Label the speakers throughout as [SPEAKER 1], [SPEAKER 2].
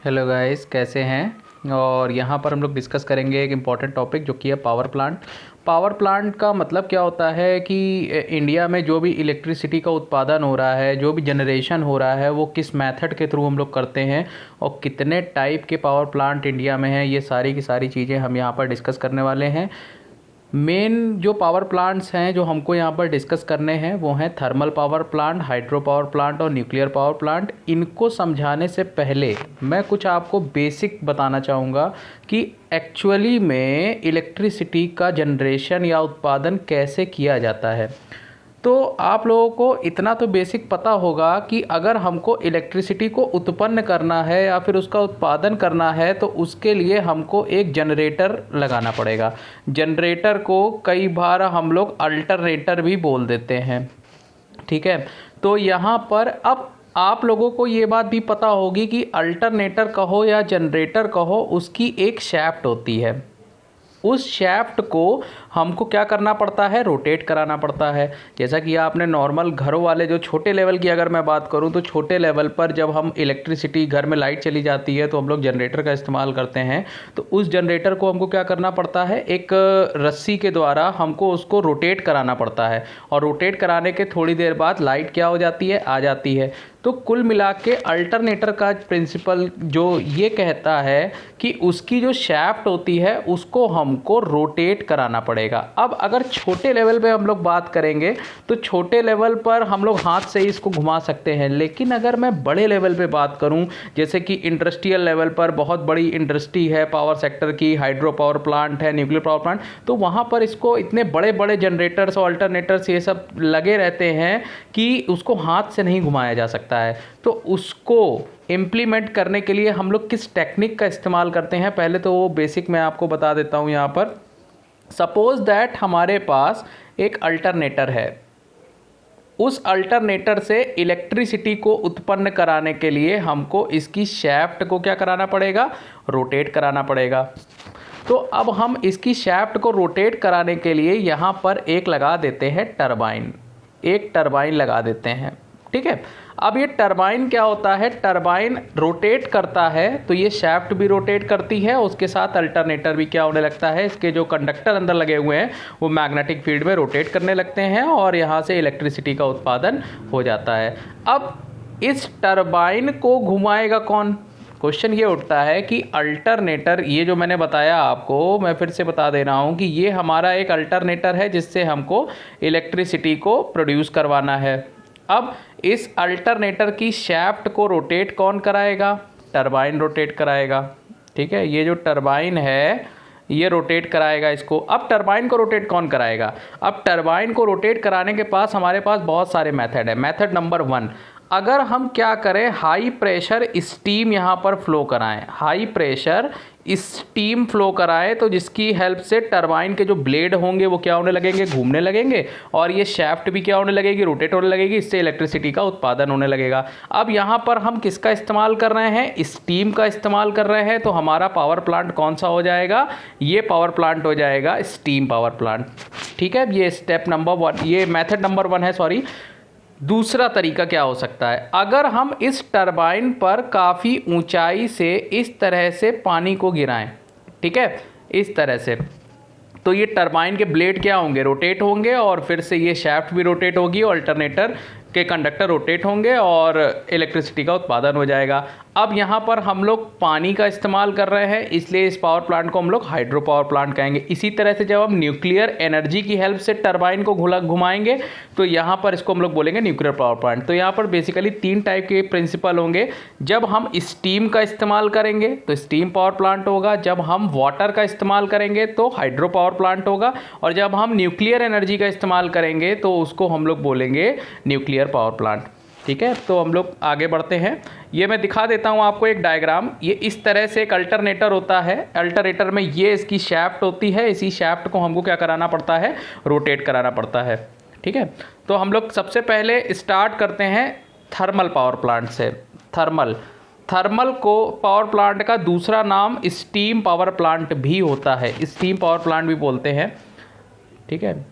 [SPEAKER 1] Hello guys, कैसे हैं। और यहाँ पर हम लोग डिस्कस करेंगे एक इम्पॉर्टेंट टॉपिक जो कि है पावर प्लांट। पावर प्लांट का मतलब क्या होता है कि इंडिया में जो भी इलेक्ट्रिसिटी का उत्पादन हो रहा है, जो भी जनरेशन हो रहा है, वो किस मेथड के थ्रू हम लोग करते हैं और कितने टाइप के पावर प्लांट इंडिया में हैं, ये सारी की सारी चीज़ें हम यहाँ पर डिस्कस करने वाले हैं। मेन जो पावर प्लांट्स हैं जो हमको यहाँ पर डिस्कस करने हैं वो हैं thermal power plant, hydro power plant और न्यूक्लियर पावर प्लांट। इनको समझाने से पहले मैं कुछ आपको बेसिक बताना चाहूँगा कि एक्चुअली में इलेक्ट्रिसिटी का जनरेशन या उत्पादन कैसे किया जाता है। तो आप लोगों को इतना तो बेसिक पता होगा कि अगर हमको इलेक्ट्रिसिटी को उत्पन्न करना है या फिर उसका उत्पादन करना है तो उसके लिए हमको एक जनरेटर लगाना पड़ेगा। जनरेटर को कई बार हम लोग अल्टरनेटर भी बोल देते हैं, ठीक है। तो यहाँ पर अब आप लोगों को ये बात भी पता होगी कि अल्टरनेटर कहो या जनरेटर कहो, उसकी एक शैफ्ट होती है। उस शैफ्ट को हमको क्या करना पड़ता है, रोटेट कराना पड़ता है। जैसा कि आपने नॉर्मल घरों वाले जो छोटे लेवल की अगर मैं बात करूं तो छोटे लेवल पर जब हम इलेक्ट्रिसिटी, घर में लाइट चली जाती है तो हम लोग जनरेटर का इस्तेमाल करते हैं। तो उस जनरेटर को हमको क्या करना पड़ता है, एक रस्सी के द्वारा हमको उसको रोटेट कराना पड़ता है और रोटेट कराने के थोड़ी देर बाद लाइट क्या हो जाती है, आ जाती है। तो कुल मिला के अल्टरनेटर का प्रिंसिपल जो ये कहता है कि उसकी जो शैफ्ट होती है उसको हमको रोटेट कराना पड़ेगा। अब अगर छोटे लेवल पे हम लोग बात करेंगे तो छोटे लेवल पर हम लोग हाथ से ही इसको घुमा सकते हैं, लेकिन अगर मैं बड़े लेवल पे बात करूं, जैसे कि इंडस्ट्रियल लेवल पर बहुत बड़ी इंडस्ट्री है पावर सेक्टर की, हाइड्रो पावर प्लांट है, न्यूक्लियर पावर प्लांट, तो वहाँ पर इसको इतने बड़े बड़े जनरेटर्स और अल्टरनेटर्स ये सब लगे रहते हैं कि उसको हाथ से नहीं घुमाया जा सकता है। तो उसको इम्प्लीमेंट करने के लिए हम लोग किस टेक्निक का इस्तेमाल करते हैं, पहले तो वो बेसिक मैं आपको बता देता हूँ। यहाँ पर सपोज दैट हमारे पास एक अल्टरनेटर है। उस अल्टरनेटर से इलेक्ट्रिसिटी को उत्पन्न कराने के लिए हमको इसकी शैफ्ट को क्या कराना पड़ेगा, रोटेट कराना पड़ेगा। तो अब हम इसकी शैफ्ट को रोटेट कराने के लिए यहाँ पर एक लगा देते हैं टरबाइन, एक टरबाइन लगा देते हैं, ठीक है। अब ये टरबाइन क्या होता है, टरबाइन रोटेट करता है तो ये शैफ्ट भी रोटेट करती है, उसके साथ अल्टरनेटर भी क्या होने लगता है, इसके जो कंडक्टर अंदर लगे हुए हैं वो मैग्नेटिक फील्ड में रोटेट करने लगते हैं और यहाँ से इलेक्ट्रिसिटी का उत्पादन हो जाता है। अब इस टरबाइन को घुमाएगा कौन, क्वेश्चन ये उठता है कि अल्टरनेटर, ये जो मैंने बताया आपको, मैं फिर से बता दे रहा हूँ कि ये हमारा एक अल्टरनेटर है जिससे हमको इलेक्ट्रिसिटी को प्रोड्यूस करवाना है। अब इस अल्टरनेटर की शैफ्ट को रोटेट कौन कराएगा, टरबाइन रोटेट कराएगा, ठीक है। ये जो टरबाइन है ये रोटेट कराएगा इसको। अब टरबाइन को रोटेट कौन कराएगा, अब टरबाइन को रोटेट कराने के पास हमारे पास बहुत सारे मेथड है। मेथड नंबर 1, अगर हम क्या करें, हाई प्रेशर स्टीम यहाँ पर फ्लो कराएं, हाई प्रेशर स्टीम फ्लो कराएं, तो जिसकी हेल्प से टरबाइन के जो ब्लेड होंगे वो क्या होने लगेंगे, घूमने लगेंगे और ये शैफ्ट भी क्या होने लगेगी, रोटेट होने लगेगी, इससे इलेक्ट्रिसिटी का उत्पादन होने लगेगा। अब यहाँ पर हम किसका इस्तेमाल कर रहे हैं, स्टीम का इस्तेमाल कर रहे हैं। तो हमारा पावर प्लांट कौन सा हो जाएगा, ये पावर प्लांट हो जाएगा स्टीम पावर प्लांट, ठीक है। ये स्टेप नंबर 1, ये मेथड नंबर 1 है, सॉरी। दूसरा तरीका क्या हो सकता है, अगर हम इस टरबाइन पर काफ़ी ऊंचाई से इस तरह से पानी को गिराएं, ठीक है, इस तरह से, तो ये टरबाइन के ब्लेड क्या होंगे, रोटेट होंगे और फिर से ये शैफ्ट भी रोटेट होगी और अल्टरनेटर के कंडक्टर रोटेट होंगे और इलेक्ट्रिसिटी का उत्पादन हो जाएगा। अब यहाँ पर हम लोग पानी का इस्तेमाल कर रहे हैं, इसलिए इस पावर प्लांट को हम लोग हाइड्रो पावर प्लांट कहेंगे। इसी तरह से जब हम न्यूक्लियर एनर्जी की हेल्प से टरबाइन को घुमाएंगे तो यहाँ पर इसको हम लोग बोलेंगे न्यूक्लियर पावर प्लांट। तो यहाँ पर बेसिकली 3 टाइप के प्रिंसिपल होंगे। जब हम स्टीम का इस्तेमाल करेंगे तो स्टीम पावर प्लांट होगा, जब हम वाटर का इस्तेमाल करेंगे तो हाइड्रो पावर प्लांट होगा, और जब हम न्यूक्लियर एनर्जी का इस्तेमाल करेंगे तो उसको हम लोग बोलेंगे न्यूक्लियर पावर प्लांट, ठीक है। तो हम लोग आगे बढ़ते हैं। ये मैं दिखा देता हूँ आपको एक डायग्राम। ये इस तरह से एक अल्टरनेटर होता है, अल्टरनेटर में ये इसकी शैफ्ट होती है, इसी शैफ्ट को हमको क्या कराना पड़ता है, रोटेट कराना पड़ता है, ठीक है। तो हम लोग सबसे पहले स्टार्ट करते हैं थर्मल पावर प्लांट से। थर्मल को पावर प्लांट का दूसरा नाम स्टीम पावर प्लांट भी होता है, स्टीम पावर प्लांट भी बोलते हैं, ठीक है।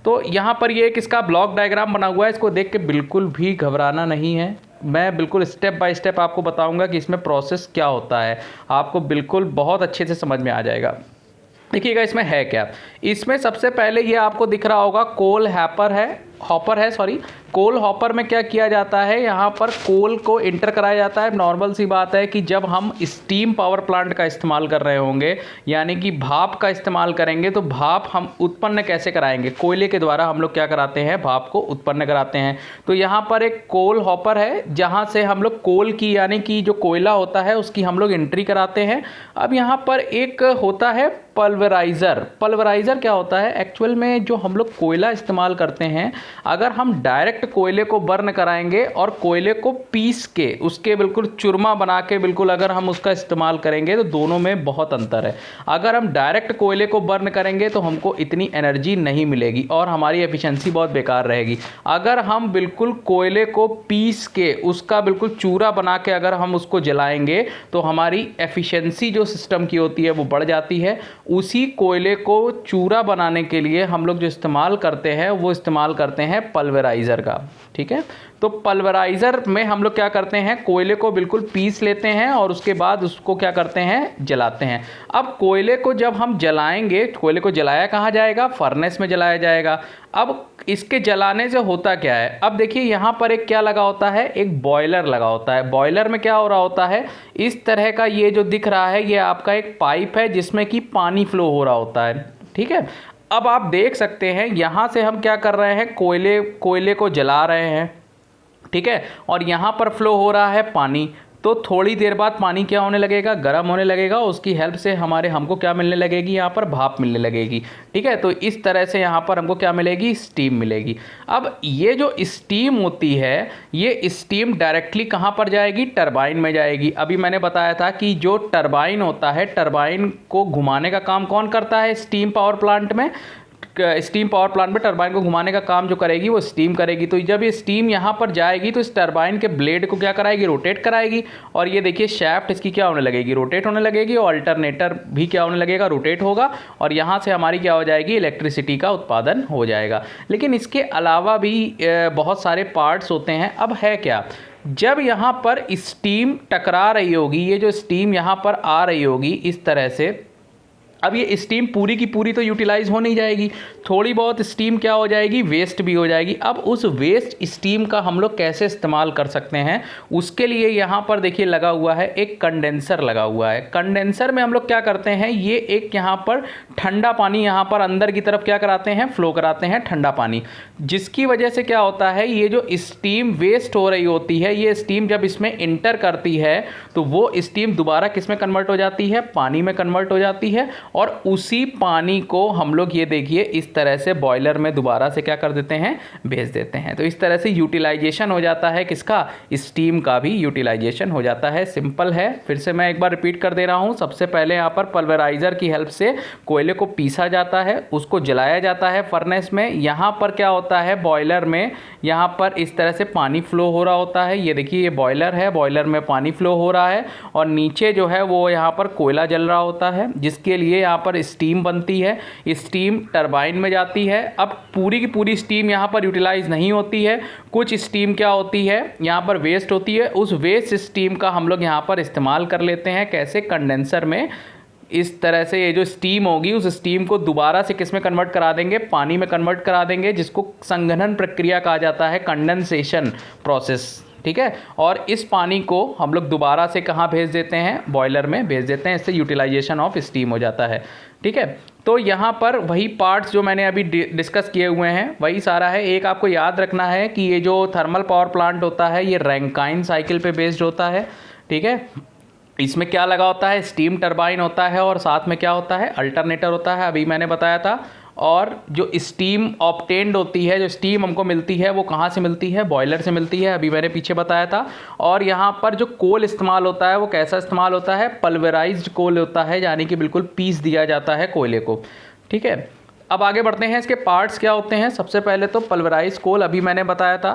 [SPEAKER 1] तो यहाँ पर ये एक इसका ब्लॉक डायग्राम बना हुआ है, इसको देख के बिल्कुल भी घबराना नहीं है, मैं बिल्कुल स्टेप बाय स्टेप आपको बताऊंगा कि इसमें प्रोसेस क्या होता है, आपको बिल्कुल बहुत अच्छे से समझ में आ जाएगा। देखिएगा इसमें है क्या। इसमें सबसे पहले ये आपको दिख रहा होगा कोल हॉपर है सॉरी। कोल हॉपर में क्या किया जाता है, यहाँ पर कोल को इंटर कराया जाता है। नॉर्मल सी बात है कि जब हम स्टीम पावर प्लांट का इस्तेमाल कर रहे होंगे, यानी कि भाप का इस्तेमाल करेंगे, तो भाप हम उत्पन्न कैसे कराएंगे, कोयले के द्वारा हम लोग क्या कराते हैं, भाप को उत्पन्न कराते हैं। तो यहाँ पर एक कोल हॉपर है जहाँ से हम लोग कोल की यानी कि जो कोयला होता है उसकी हम लोग एंट्री कराते हैं। अब यहाँ पर एक होता है पल्वराइज़र। पल्वराइज़र क्या होता है, एक्चुअल में जो हम लोग कोयला इस्तेमाल करते हैं, अगर हम डायरेक्ट कोयले को बर्न कराएंगे और कोयले को पीस के उसके बिल्कुल चूरमा बना के बिल्कुल अगर हम उसका इस्तेमाल करेंगे तो दोनों में बहुत अंतर है। अगर हम डायरेक्ट कोयले को बर्न करेंगे तो हमको इतनी एनर्जी नहीं मिलेगी और हमारी एफिशिएंसी बहुत बेकार रहेगी। अगर हम बिल्कुल कोयले को पीस के उसका बिल्कुल चूरा बना के अगर हम उसको जलाएंगे तो हमारी एफिशिएंसी जो सिस्टम की होती है वो बढ़ जाती है। उसी कोयले को चूरा बनाने के लिए हम लोग जो इस्तेमाल करते हैं वो इस्तेमाल करते हैं पल्वराइज़र का। ठीक है, तो पल्वराइज़र में हम लोग क्या करते हैं, कोयले को बिल्कुल पीस लेते हैं और उसके बाद उसको क्या करते हैं, जलाते हैं। अब कोयले को जब हम जलाएंगे, कोयले को जलाया कहाँ जाएगा, फर्नेस में जलाया जाएगा। अब इसके जलाने से होता क्या है, अब देखिए यहाँ पर एक क्या लगा होता है, एक बॉयलर लगा होता है। बॉयलर में क्या हो रहा होता है, इस तरह का ये जो दिख रहा है ये आपका एक पाइप है जिसमें कि पानी फ्लो हो रहा होता है। ठीक है, अब आप देख सकते हैं यहाँ से हम क्या कर रहे हैं, कोयले को जला रहे हैं। ठीक है, और यहाँ पर फ्लो हो रहा है पानी। तो थोड़ी देर बाद पानी क्या होने लगेगा, गर्म होने लगेगा। उसकी हेल्प से हमको क्या मिलने लगेगी, यहाँ पर भाप मिलने लगेगी। ठीक है, तो इस तरह से यहाँ पर हमको क्या मिलेगी, स्टीम मिलेगी। अब ये जो स्टीम होती है, ये स्टीम डायरेक्टली कहाँ पर जाएगी, टरबाइन में जाएगी। अभी मैंने बताया था कि जो टरबाइन होता है, टरबाइन को घुमाने का काम कौन करता है स्टीम पावर प्लांट में, स्टीम पावर प्लांट में टरबाइन को घुमाने का काम जो करेगी वो स्टीम करेगी। तो जब ये स्टीम यहाँ पर जाएगी तो इस टरबाइन के ब्लेड को क्या कराएगी, रोटेट कराएगी। और ये देखिए शाफ्ट इसकी क्या होने लगेगी, रोटेट होने लगेगी। और अल्टरनेटर भी क्या होने लगेगा, रोटेट होगा। और यहाँ से हमारी क्या हो जाएगी, इलेक्ट्रिसिटी का उत्पादन हो जाएगा। लेकिन इसके अलावा भी बहुत सारे पार्ट्स होते हैं। अब है क्या, जब यहाँ पर स्टीम टकरा रही होगी, ये जो स्टीम यहाँ पर आ रही होगी इस तरह से, अब ये स्टीम पूरी की पूरी तो यूटिलाइज हो नहीं जाएगी, थोड़ी बहुत स्टीम क्या हो जाएगी, वेस्ट भी हो जाएगी। अब उस वेस्ट स्टीम का हम लोग कैसे इस्तेमाल कर सकते हैं, उसके लिए यहाँ पर देखिए लगा हुआ है एक कंडेंसर लगा हुआ है। कंडेंसर में हम लोग क्या करते हैं, ये एक यहाँ पर ठंडा पानी यहाँ पर अंदर की तरफ क्या कराते हैं, फ्लो कराते हैं ठंडा पानी, जिसकी वजह से क्या होता है, ये जो स्टीम वेस्ट हो रही होती है, ये स्टीम जब इसमें इंटर करती है तो वो स्टीम दोबारा किस में कन्वर्ट हो जाती है, पानी में कन्वर्ट हो जाती है। और उसी पानी को हम लोग ये देखिए इस तरह से बॉयलर में दोबारा से क्या कर देते हैं, भेज देते हैं। तो इस तरह से यूटिलाइजेशन हो जाता है किसका, स्टीम का भी यूटिलाइजेशन हो जाता है। सिंपल है, फिर से मैं एक बार रिपीट कर दे रहा हूँ। सबसे पहले यहाँ पर पल्वराइज़र की हेल्प से कोयले को पीसा जाता है, उसको जलाया जाता है फर्नेस में। यहाँ पर क्या होता है, बॉयलर में यहाँ पर इस तरह से पानी फ्लो हो रहा होता है। ये देखिए ये बॉयलर है, बॉयलर में पानी फ्लो हो रहा है और नीचे जो है वो यहाँ पर कोयला जल रहा होता है, जिसके लिए यहाँ पर स्टीम बनती है। स्टीम टरबाइन में जाती है। अब पूरी की पूरी स्टीम यहाँ पर यूटिलाइज नहीं होती है, कुछ स्टीम क्या होती है यहाँ पर वेस्ट होती है। उस वेस्ट स्टीम का हम लोग यहाँ पर इस्तेमाल कर लेते हैं, कैसे, कंडेंसर में। इस तरह से ये जो स्टीम होगी उस स्टीम को दोबारा से किस में कन्वर्ट करा देंगे, पानी में कन्वर्ट करा देंगे, जिसको संघनन प्रक्रिया कहा जाता है, कंडेंसेशन प्रोसेस। ठीक है, और इस पानी को हम लोग दोबारा से कहाँ भेज देते हैं, बॉयलर में भेज देते हैं। इससे यूटिलाइजेशन ऑफ स्टीम हो जाता है। ठीक है, तो यहाँ पर वही पार्ट्स जो मैंने अभी डिस्कस किए हुए हैं वही सारा है। एक आपको याद रखना है कि ये जो थर्मल पावर प्लांट होता है ये रैंकाइन साइकिल पे बेस्ड होता है। ठीक है, इसमें क्या लगा होता है, स्टीम टरबाइन होता है और साथ में क्या होता है, अल्टरनेटर होता है, अभी मैंने बताया था। और जो स्टीम ऑब्टेन्ड होती है, जो स्टीम हमको मिलती है वो कहाँ से मिलती है, बॉयलर से मिलती है, अभी मैंने पीछे बताया था। और यहाँ पर जो कोल इस्तेमाल होता है वो कैसा इस्तेमाल होता है, पल्वराइज्ड कोल होता है, यानी कि बिल्कुल पीस दिया जाता है कोयले को। ठीक है, अब आगे बढ़ते हैं, इसके पार्ट्स क्या होते हैं। सबसे पहले तो पल्वराइज कोल अभी मैंने बताया था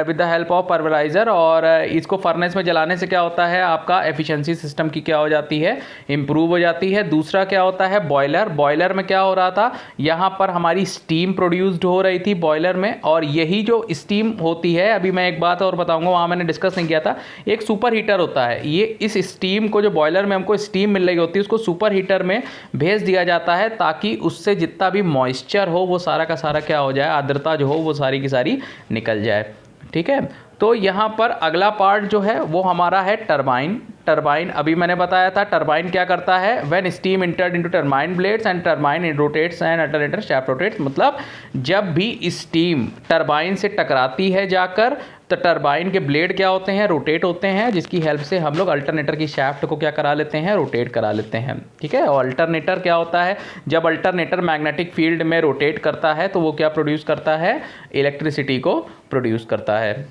[SPEAKER 1] with the help of pulveriser, और इसको फर्नेस में जलाने से क्या होता है, आपका एफिशिएंसी सिस्टम की क्या हो जाती है, इंप्रूव हो जाती है। दूसरा क्या होता है, बॉयलर। बॉयलर में क्या हो रहा था, यहाँ पर हमारी स्टीम प्रोड्यूस्ड हो रही थी बॉयलर में, और यही जो स्टीम होती है, अभी मैं एक बात और बताऊंगा, वहाँ मैंने डिस्कस नहीं किया था, एक सुपर हीटर होता है। ये इस स्टीम को, जो बॉयलर में हमको स्टीम मिल रही होती है, उसको सुपर हीटर में भेज दिया जाता है ताकि उससे जितना भी मॉइस्चर हो वो सारा का सारा क्या हो जाए, आर्द्रता जो हो वो सारी की सारी निकल जाए। ठीक है, तो यहाँ पर अगला पार्ट जो है वो हमारा है टरबाइन। टरबाइन अभी मैंने बताया था, टरबाइन क्या करता है, when steam entered into turbine blades and turbine rotates and alternator shaft rotates, मतलब जब भी स्टीम टरबाइन से टकराती है जाकर, तो टरबाइन के ब्लेड क्या होते हैं, रोटेट होते हैं, जिसकी हेल्प से हम लोग अल्टरनेटर की शाफ्ट को क्या करा लेते हैं, रोटेट करा लेते हैं। ठीक है, और अल्टरनेटर क्या होता है, जब अल्टरनेटर मैग्नेटिक फील्ड में रोटेट करता है तो वो क्या प्रोड्यूस करता है, इलेक्ट्रिसिटी को प्रोड्यूस करता है।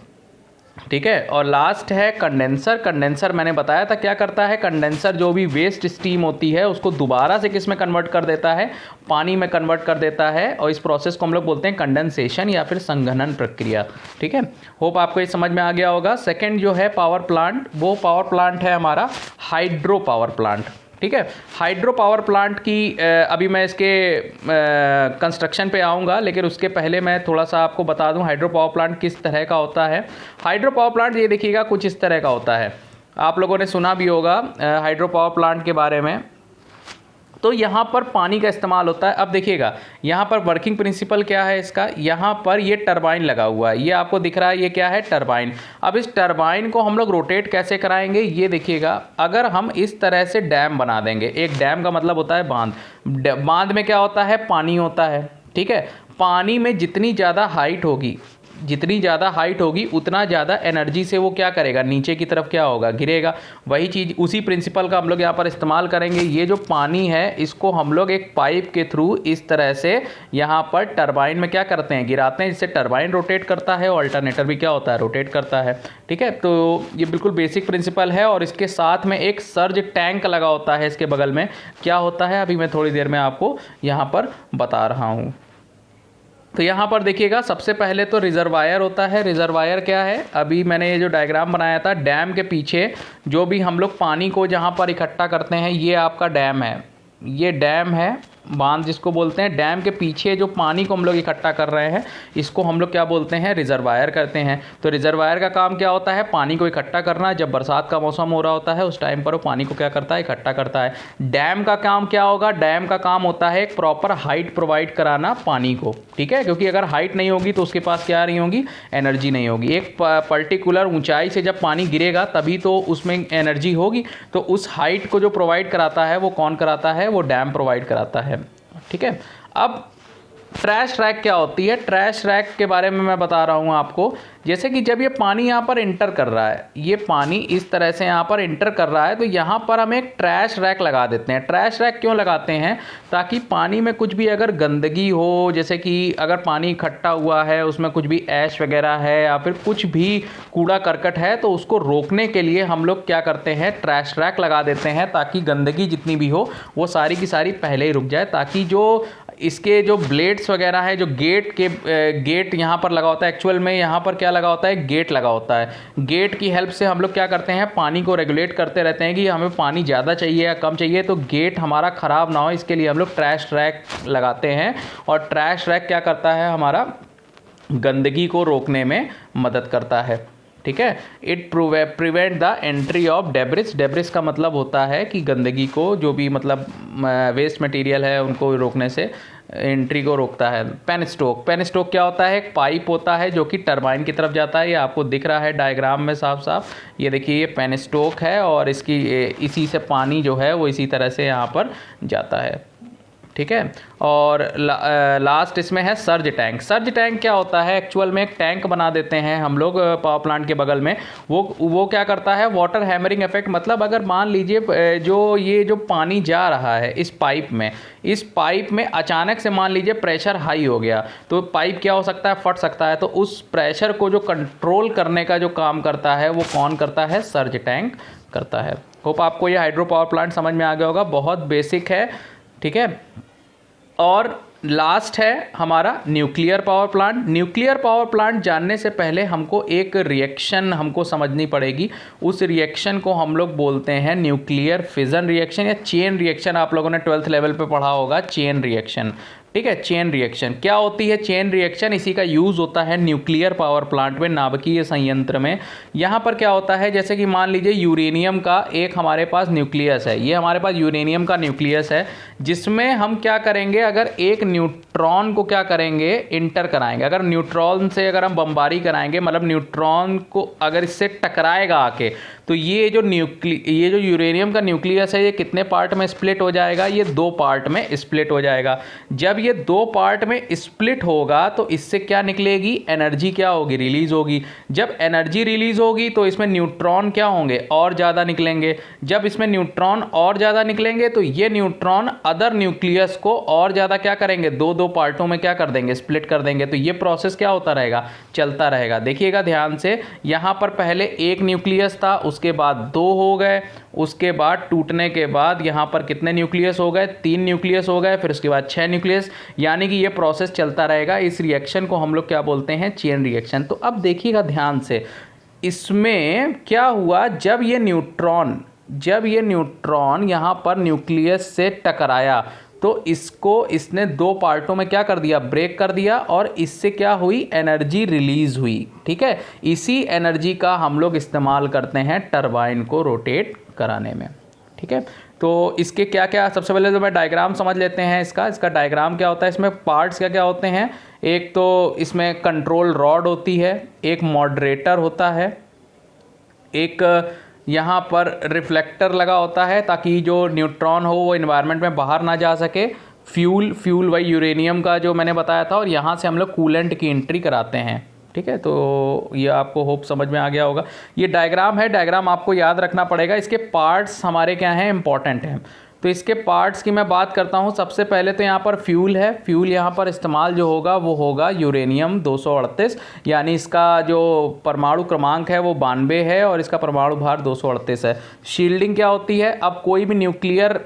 [SPEAKER 1] ठीक है, और लास्ट है कंडेंसर। कंडेंसर मैंने बताया था क्या करता है, कंडेंसर जो भी वेस्ट स्टीम होती है उसको दोबारा से किस में कन्वर्ट कर देता है, पानी में कन्वर्ट कर देता है, और इस प्रोसेस को हम लोग बोलते हैं कंडेंसेशन या फिर संघनन प्रक्रिया। ठीक है, होप आपको ये समझ में आ गया होगा। सेकेंड जो है पावर प्लांट, वो पावर प्लांट है हमारा हाइड्रो पावर प्लांट। ठीक है, हाइड्रो पावर प्लांट की अभी मैं इसके कंस्ट्रक्शन पे आऊँगा, लेकिन उसके पहले मैं थोड़ा सा आपको बता दूं हाइड्रो पावर प्लांट किस तरह का होता है। हाइड्रो पावर प्लांट ये देखिएगा कुछ इस तरह का होता है, आप लोगों ने सुना भी होगा हाइड्रो पावर प्लांट के बारे में। तो यहाँ पर पानी का इस्तेमाल होता है। अब देखिएगा यहाँ पर वर्किंग प्रिंसिपल क्या है इसका, यहाँ पर ये टरबाइन लगा हुआ है, ये आपको दिख रहा है, ये क्या है, टरबाइन। अब इस टरबाइन को हम लोग रोटेट कैसे कराएंगे, ये देखिएगा, अगर हम इस तरह से डैम बना देंगे, एक डैम का मतलब होता है बांध, बांध में क्या होता है, पानी होता है। ठीक है, पानी में जितनी ज़्यादा हाइट होगी, जितनी ज़्यादा हाइट होगी उतना ज़्यादा एनर्जी से वो क्या करेगा, नीचे की तरफ क्या होगा, गिरेगा। वही चीज़, उसी प्रिंसिपल का हम लोग यहाँ पर इस्तेमाल करेंगे। ये जो पानी है इसको हम लोग एक पाइप के थ्रू इस तरह से यहाँ पर टरबाइन में क्या करते हैं, गिराते हैं, जिससे टरबाइन रोटेट करता है और अल्टरनेटर भी क्या होता है, रोटेट करता है। ठीक है, तो ये बिल्कुल बेसिक प्रिंसिपल है। और इसके साथ में एक सर्ज टैंक लगा होता है इसके बगल में, क्या होता है अभी मैं थोड़ी देर में आपको यहाँ पर बता रहा हूँ। तो यहाँ पर देखिएगा, सबसे पहले तो रिजर्वायर होता है। रिजर्वायर क्या है, अभी मैंने ये जो डायग्राम बनाया था, डैम के पीछे जो भी हम लोग पानी को जहाँ पर इकट्ठा करते हैं, ये आपका डैम है, ये डैम है, बांध जिसको बोलते हैं। डैम के पीछे जो पानी को हम लोग इकट्ठा कर रहे हैं, इसको हम लोग क्या बोलते हैं, रिजर्वायर करते हैं। तो रिजर्वायर का काम क्या होता है, पानी को इकट्ठा करना। जब बरसात का मौसम हो रहा होता है उस टाइम पर वो पानी को क्या करता है, इकट्ठा करता है। डैम का काम क्या होगा, डैम का काम होता है एक प्रॉपर हाइट प्रोवाइड कराना पानी को। ठीक है, क्योंकि अगर हाइट नहीं होगी तो उसके पास क्या नहीं होगी, एनर्जी नहीं होगी। एक पर्टिकुलर ऊंचाई से जब पानी गिरेगा तभी तो उसमें एनर्जी होगी। तो उस हाइट को जो प्रोवाइड कराता है वो कौन कराता है, वो डैम प्रोवाइड कराता है। ठीक है, अब ट्रैश रैक क्या होती है, ट्रैश रैक के बारे में मैं बता रहा हूँ आपको। जैसे कि जब ये पानी यहाँ पर इंटर कर रहा है, ये पानी इस तरह से यहाँ पर इंटर कर रहा है, तो यहाँ पर हम एक ट्रैश रैक लगा देते हैं। ट्रैश रैक क्यों लगाते हैं, ताकि पानी में कुछ भी अगर गंदगी हो, जैसे कि अगर पानी इकट्ठा हुआ है, उसमें कुछ भी ऐश वगैरह है या फिर कुछ भी कूड़ा करकट है, तो उसको रोकने के लिए हम लोग क्या करते हैं, ट्रैश रैक लगा देते हैं, ताकि गंदगी जितनी भी हो वो सारी की सारी पहले ही रुक जाए। ताकि जो इसके जो ब्लेड्स वगैरह है, जो गेट यहाँ पर लगा होता है, एक्चुअल में यहाँ पर क्या लगा होता है, गेट लगा होता है। गेट की हेल्प से हम लोग क्या करते हैं, पानी को रेगुलेट करते रहते हैं कि हमें पानी ज़्यादा चाहिए या कम चाहिए, तो गेट हमारा ख़राब ना हो, इसके लिए हम लोग ट्रैश रैक लगाते हैं। और ट्रैश रैक क्या करता है, हमारा गंदगी को रोकने में मदद करता है। ठीक है, it prevent the entry of debris. Debris का मतलब होता है कि गंदगी को, जो भी मतलब वेस्ट मटेरियल है उनको रोकने से एंट्री को रोकता है। पेनस्टोक, पेनस्टोक क्या होता है, एक पाइप होता है जो कि टरबाइन की तरफ जाता है। ये आपको दिख रहा है डायग्राम में साफ साफ, ये देखिए ये पेनस्टोक है, और इसकी इसी से पानी जो है वो इसी तरह से यहाँ पर जाता है। ठीक है, और लास्ट इसमें है सर्ज टैंक। सर्ज टैंक क्या होता है, एक्चुअल में एक टैंक बना देते हैं हम लोग पावर प्लांट के बगल में। वो क्या करता है, वाटर हैमरिंग इफेक्ट, मतलब अगर मान लीजिए जो पानी जा रहा है इस पाइप में अचानक से मान लीजिए प्रेशर हाई हो गया, तो पाइप क्या हो सकता है, फट सकता है। तो उस प्रेशर को जो कंट्रोल करने का जो काम करता है वो कौन करता है, सर्ज टैंक करता है। होप आपको ये हाइड्रो पावर प्लांट समझ में आ गया होगा, बहुत बेसिक है। ठीक है, और लास्ट है हमारा nuclear power plant. Nuclear power plant जानने से पहले हमको एक रिएक्शन हमको समझनी पड़ेगी। उस रिएक्शन को हम लोग बोलते हैं न्यूक्लियर फिजन रिएक्शन या चेन रिएक्शन। आप लोगों ने 12th लेवल पे पढ़ा होगा चेन रिएक्शन, ठीक है। चेन रिएक्शन क्या होती है? चेन रिएक्शन इसी का यूज़ होता है न्यूक्लियर पावर प्लांट में, नाभिकीय संयंत्र में। यहाँ पर क्या होता है, जैसे कि मान लीजिए यूरेनियम का एक हमारे पास न्यूक्लियस है, ये हमारे पास यूरेनियम का न्यूक्लियस है, जिसमें हम क्या करेंगे, अगर एक न्यूट्रॉन को क्या करेंगे, इंटर कराएंगे। अगर न्यूट्रॉन से अगर हम बमबारी कराएंगे, मतलब न्यूट्रॉन को अगर इससे टकराएगा आके, तो ये जो यूरेनियम का न्यूक्लियस है ये कितने पार्ट में स्प्लिट हो जाएगा? ये 2 पार्ट में स्प्लिट हो जाएगा। जब ये 2 पार्ट में स्प्लिट होगा तो इससे क्या निकलेगी? एनर्जी क्या होगी? रिलीज होगी। जब एनर्जी रिलीज होगी तो इसमें न्यूट्रॉन क्या होंगे? और ज़्यादा निकलेंगे। जब इसमें न्यूट्रॉन और ज़्यादा निकलेंगे तो ये न्यूट्रॉन अदर न्यूक्लियस को और ज़्यादा क्या करेंगे? 2-2 पार्टों में क्या कर देंगे? स्प्लिट कर देंगे। तो ये प्रोसेस क्या होता रहेगा? चलता रहेगा। देखिएगा ध्यान से, यहाँ पर पहले एक न्यूक्लियस था, उसके बाद 2 हो गए, उसके बाद टूटने के बाद यहाँ पर कितने न्यूक्लियस हो गए? 3 न्यूक्लियस हो गए, फिर उसके बाद 6 न्यूक्लियस, यानी कि ये प्रोसेस चलता रहेगा। इस रिएक्शन को हम लोग क्या बोलते हैं? Chain reaction. तो अब देखिएगा ध्यान से, इसमें क्या हुआ, जब ये न्यूट्रॉन यहाँ पर न्यूक्लियस से टकराया तो इसने 2 पार्टों में क्या कर दिया? ब्रेक कर दिया, और इससे क्या हुई? एनर्जी रिलीज हुई, ठीक है। इसी एनर्जी का हम लोग इस्तेमाल करते हैं टरबाइन को रोटेट कराने में, ठीक है। तो इसके क्या क्या, सबसे पहले तो मैं डायग्राम समझ लेते हैं इसका डायग्राम क्या होता है। इसमें पार्ट्स क्या क्या होते हैं? एक तो इसमें कंट्रोल रॉड होती है, एक मॉडरेटर होता है, एक यहाँ पर रिफ्लेक्टर लगा होता है ताकि जो न्यूट्रॉन हो वो इन्वायरमेंट में बाहर ना जा सके। फ्यूल वही यूरेनियम का जो मैंने बताया था, और यहाँ से हम लोग कूलेंट की एंट्री कराते हैं, ठीक है। तो ये आपको होप समझ में आ गया होगा। ये डायग्राम है, डायग्राम आपको याद रखना पड़ेगा। इसके पार्ट्स हमारे क्या हैं? इंपॉर्टेंट हैं। तो इसके पार्ट्स की मैं बात करता हूँ। सबसे पहले तो यहाँ पर फ्यूल है। फ्यूल यहाँ पर इस्तेमाल जो होगा वो होगा यूरेनियम 238, यानी इसका जो परमाणु क्रमांक है वो 92 है और इसका परमाणु भार 238 है। शील्डिंग क्या होती है? अब कोई भी न्यूक्लियर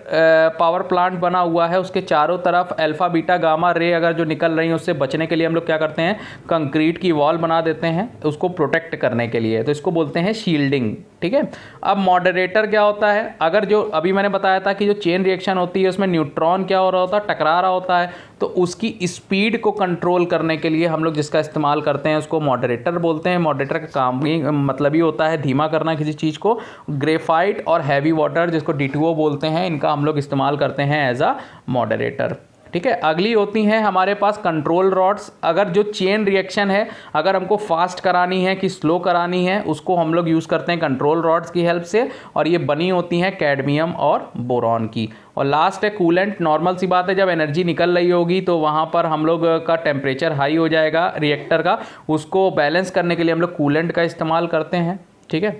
[SPEAKER 1] पावर प्लांट बना हुआ है, उसके चारों तरफ अल्फा बीटा गामा रे अगर जो निकल रही है उससे बचने के लिए हम लोग क्या करते हैं? कंक्रीट की वॉल बना देते हैं उसको प्रोटेक्ट करने के लिए, तो इसको बोलते हैं शील्डिंग, ठीक है। अब मॉडरेटर क्या होता है? अगर जो अभी मैंने बताया था कि जो चेन रिएक्शन होती है उसमें न्यूट्रॉन क्या हो रहा होता है? टकरा रहा होता है, तो उसकी स्पीड को कंट्रोल करने के लिए हम लोग जिसका इस्तेमाल करते हैं उसको मॉडरेटर बोलते हैं। मॉडरेटर का काम भी मतलब ही होता है धीमा करना किसी चीज़ को। ग्रेफाइट और हैवी वाटर जिसको D2O बोलते हैं, इनका हम लोग इस्तेमाल करते हैं एज अ मॉडरेटर, ठीक है। अगली होती हैं हमारे पास कंट्रोल रॉड्स। अगर जो चेन रिएक्शन है अगर हमको फास्ट करानी है कि स्लो करानी है, उसको हम लोग यूज़ करते हैं कंट्रोल रॉड्स की हेल्प से, और ये बनी होती हैं कैडमियम और बोरॉन की। और लास्ट है कूलेंट। नॉर्मल सी बात है, जब एनर्जी निकल रही होगी तो वहाँ पर हम लोग का टेम्परेचर हाई हो जाएगा रिएक्टर का, उसको बैलेंस करने के लिए हम लोग कूलेंट का इस्तेमाल करते हैं, ठीक है।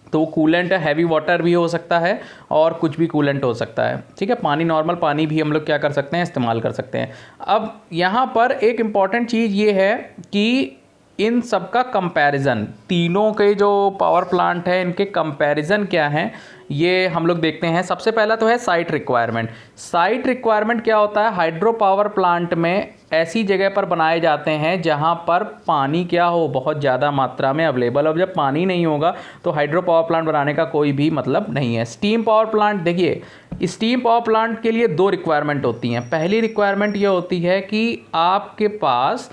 [SPEAKER 1] तो वो कूलेंट हैवी वाटर भी हो सकता है और कुछ भी कूलेंट हो सकता है, ठीक है। पानी, नॉर्मल पानी भी हम लोग क्या कर सकते हैं? इस्तेमाल कर सकते हैं। अब यहाँ पर एक इम्पॉर्टेंट चीज़ ये है कि इन सब का कंपैरिजन, तीनों के जो पावर प्लांट है इनके कंपैरिजन क्या है ये हम लोग देखते हैं। सबसे पहला तो है साइट रिक्वायरमेंट। साइट रिक्वायरमेंट क्या होता है? हाइड्रो पावर प्लांट में ऐसी जगह पर बनाए जाते हैं जहां पर पानी क्या हो? बहुत ज़्यादा मात्रा में अवेलेबल। अब जब पानी नहीं होगा तो हाइड्रो पावर प्लांट बनाने का कोई भी मतलब नहीं है। स्टीम पावर प्लांट, देखिए स्टीम पावर प्लांट के लिए 2 रिक्वायरमेंट होती हैं। पहली रिक्वायरमेंट ये होती है कि आपके पास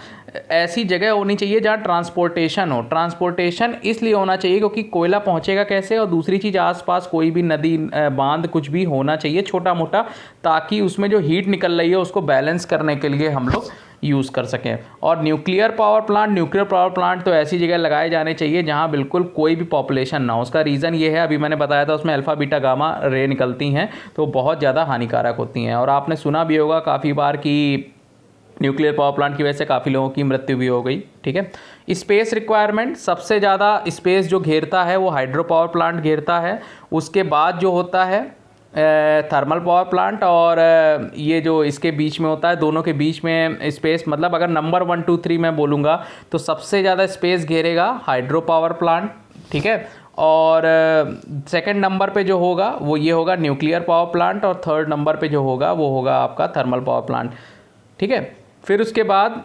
[SPEAKER 1] ऐसी जगह होनी चाहिए जहाँ ट्रांसपोर्टेशन हो। ट्रांसपोर्टेशन इसलिए होना चाहिए क्योंकि कोयला पहुँचेगा कैसे, और दूसरी चीज़ आसपास कोई भी नदी बांध कुछ भी होना चाहिए छोटा मोटा, ताकि उसमें जो हीट निकल रही है उसको बैलेंस करने के लिए हम लोग यूज़ कर सकें। और न्यूक्लियर पावर प्लांट तो ऐसी जगह लगाए जाने चाहिए जहां बिल्कुल कोई भी पॉपुलेशन ना हो। उसका रीज़न ये है, अभी मैंने बताया था, उसमें अल्फ़ा बीटा गामा रे निकलती हैं तो बहुत ज़्यादा हानिकारक होती हैं। और आपने सुना भी होगा काफ़ी बार कि न्यूक्लियर पावर प्लांट की वजह से काफ़ी लोगों की मृत्यु भी हो गई, ठीक है। स्पेस रिक्वायरमेंट, सबसे ज़्यादा स्पेस जो घेरता है वो हाइड्रो पावर प्लांट घेरता है। उसके बाद जो होता है थर्मल पावर प्लांट, और ये जो इसके बीच में होता है, दोनों के बीच में स्पेस, मतलब अगर नंबर 1 2 3 मैं बोलूँगा तो सबसे ज़्यादा स्पेस घेरेगा हाइड्रो पावर प्लांट, ठीक है। और सेकंड नंबर पे जो होगा वो ये होगा न्यूक्लियर पावर प्लांट, और थर्ड नंबर पे जो होगा वो होगा आपका थर्मल पावर प्लांट। ठीक है। फिर उसके बाद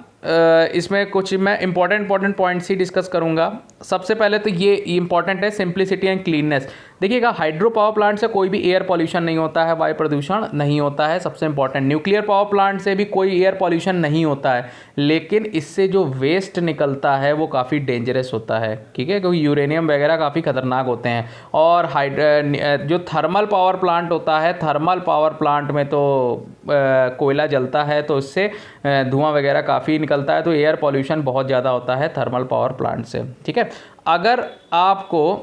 [SPEAKER 1] इसमें कुछ मैं इंपॉर्टेंट पॉइंट्स ही डिस्कस करूंगा। सबसे पहले तो ये इंपॉर्टेंट है सिंप्लिसिटी एंड क्लीननेस। देखिएगा, हाइड्रो पावर प्लांट से कोई भी एयर पॉल्यूशन नहीं होता है, वायु प्रदूषण नहीं होता है, सबसे इंपॉर्टेंट। न्यूक्लियर पावर प्लांट से भी कोई एयर पॉल्यूशन नहीं होता है, लेकिन इससे जो वेस्ट निकलता है वो काफ़ी डेंजरस होता है, ठीक है, क्योंकि यूरेनियम वगैरह काफ़ी खतरनाक होते हैं। और जो थर्मल पावर प्लांट होता है, थर्मल पावर प्लांट में तो कोयला जलता है, तो इससे धुआं वगैरह काफ़ी निकलता है, तो एयर पॉल्यूशन बहुत ज़्यादा होता है थर्मल पावर प्लांट से, ठीक है। अगर आपको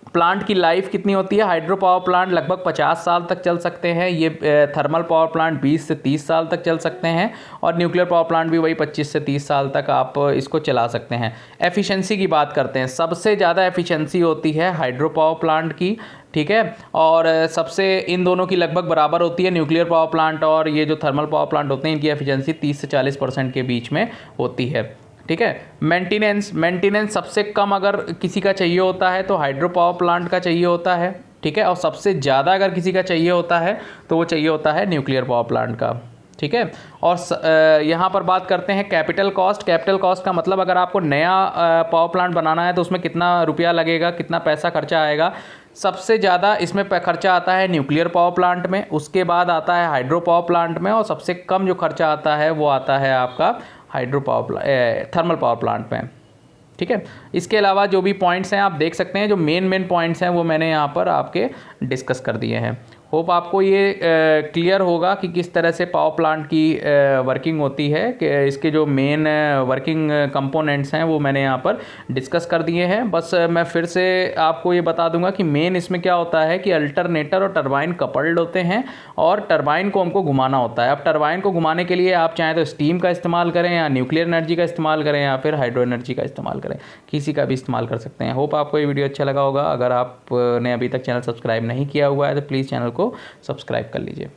[SPEAKER 1] प्लांट की लाइफ कितनी होती है, हाइड्रो पावर प्लांट लगभग 50 साल तक चल सकते हैं, ये थर्मल पावर प्लांट 20 से 30 साल तक चल सकते हैं, और न्यूक्लियर पावर प्लांट भी वही 25 से 30 साल तक आप इसको चला सकते हैं। एफिशिएंसी की बात करते हैं, सबसे ज़्यादा एफिशिएंसी होती है हाइड्रो पावर प्लांट की, ठीक है। और सबसे इन दोनों की लगभग बराबर होती है, न्यूक्लियर पावर प्लांट और ये जो थर्मल पावर प्लांट होते हैं, इनकी एफिशिएंसी 30 से 40% के बीच में होती है, ठीक है। मेंटेनेंस सबसे कम अगर किसी का चाहिए होता है तो हाइड्रो पावर प्लांट का चाहिए होता है, ठीक है। और सबसे ज़्यादा अगर किसी का चाहिए होता है तो वो चाहिए होता है न्यूक्लियर पावर प्लांट का, ठीक है। और यहाँ पर बात करते हैं कैपिटल कॉस्ट। कैपिटल कॉस्ट का मतलब अगर आपको नया पावर प्लांट बनाना है तो उसमें कितना रुपया लगेगा, कितना पैसा खर्चा आएगा। सबसे ज़्यादा इसमें खर्चा आता है न्यूक्लियर पावर प्लांट में, उसके बाद आता है हाइड्रो पावर प्लांट में, और सबसे कम जो खर्चा आता है वो आता है आपका थर्मल पावर प्लांट में, ठीक है। इसके अलावा जो भी पॉइंट्स हैं आप देख सकते हैं, जो मेन पॉइंट्स हैं वो मैंने यहाँ पर आपके डिस्कस कर दिए हैं। होप आपको ये क्लियर होगा कि किस तरह से पावर प्लांट की वर्किंग होती है, कि इसके जो मेन वर्किंग कंपोनेंट्स हैं वो मैंने यहाँ पर डिस्कस कर दिए हैं। बस मैं फिर से आपको ये बता दूंगा कि मेन इसमें क्या होता है कि अल्टरनेटर और टरबाइन कपल्ड होते हैं, और टरबाइन को हमको घुमाना होता है। अब टरबाइन को घुमाने के लिए आप चाहें तो स्टीम का इस्तेमाल करें, या न्यूक्लियर एनर्जी का इस्तेमाल करें, या फिर हाइड्रो एनर्जी का इस्तेमाल करें, किसी का भी इस्तेमाल कर सकते हैं। होप आपको ये वीडियो अच्छा लगा होगा। अगर आपने अभी तक चैनल सब्सक्राइब नहीं किया हुआ है तो प्लीज़ चैनल को सब्सक्राइब कर लीजिए।